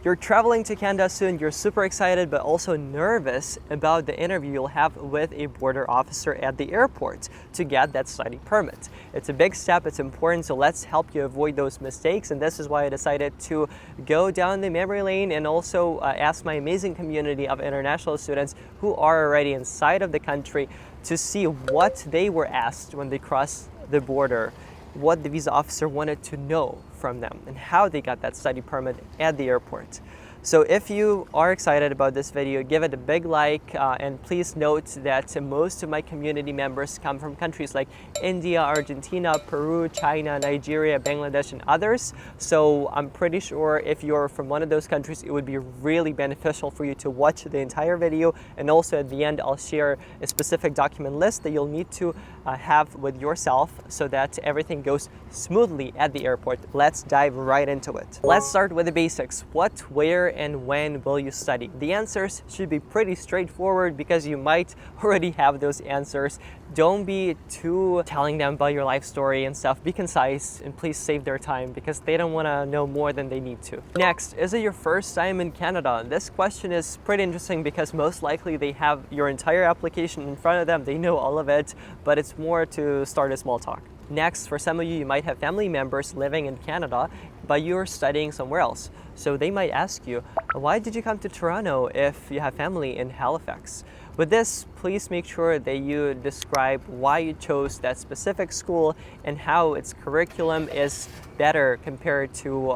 You're traveling to Canada soon, you're super excited but also nervous about the interview you'll have with a border officer at the airport to get that study permit. It's a big step, it's important, so let's help you avoid those mistakes, and this is why I decided to go down the memory lane and also ask my amazing community of international students who are already inside of the country to see what they were asked when they crossed the border, what the visa officer wanted to know from them, and how they got that study permit at the airport. So if you are excited about this video, give it a big like, and please note that most of my community members come from countries like India, Argentina, Peru, China, Nigeria, Bangladesh, and others. So I'm pretty sure if you're from one of those countries, it would be really beneficial for you to watch the entire video. And also at the end, I'll share a specific document list that you'll need to have with yourself so that everything goes smoothly at the airport. Let's dive right into it. Let's start with the basics. What, where, and when will you study? The answers should be pretty straightforward because you might already have those answers. Don't be too telling them about your life story and stuff. Be concise and please save their time because they don't want to know more than they need to. Next, is it your first time in Canada? This question is pretty interesting because most likely they have your entire application in front of them. They know all of it, but it's more to start a small talk. Next, for some of you, you might have family members living in Canada, but you're studying somewhere else. So they might ask you, why did you come to Toronto if you have family in Halifax? With this, please make sure that you describe why you chose that specific school and how its curriculum is better compared to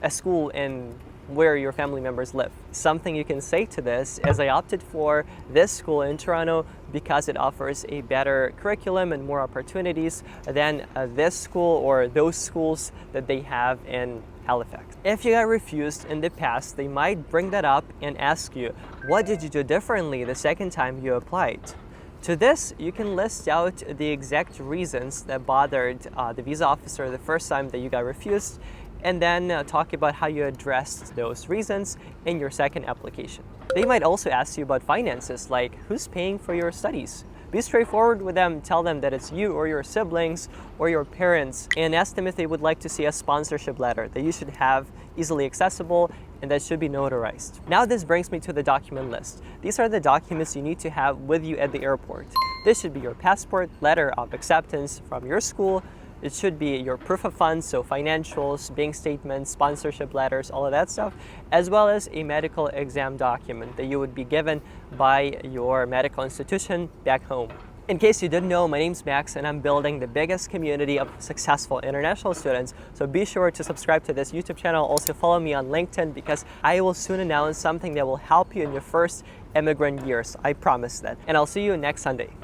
a school in where your family members live. Something you can say to this is I opted for this school in Toronto because it offers a better curriculum and more opportunities than this school or those schools that they have in Halifax. If you got refused in the past, they might bring that up and ask you, what did you do differently the second time you applied? To this, you can list out the exact reasons that bothered the visa officer the first time that you got refused, and then talk about how you addressed those reasons in your second application. They might also ask you about finances, like who's paying for your studies? Be straightforward with them, tell them that it's you or your siblings or your parents, and ask them if they would like to see a sponsorship letter that you should have easily accessible and that should be notarized. Now this brings me to the document list. These are the documents you need to have with you at the airport. This should be your passport, letter of acceptance from your school. It should be your proof of funds, so financials, bank statements, sponsorship letters, all of that stuff, as well as a medical exam document that you would be given by your medical institution back home. In case you didn't know, my name's Max and I'm building the biggest community of successful international students, so be sure to subscribe to this YouTube channel. Also follow me on LinkedIn because I will soon announce something that will help you in your first immigrant years. I promise that. And I'll see you next Sunday.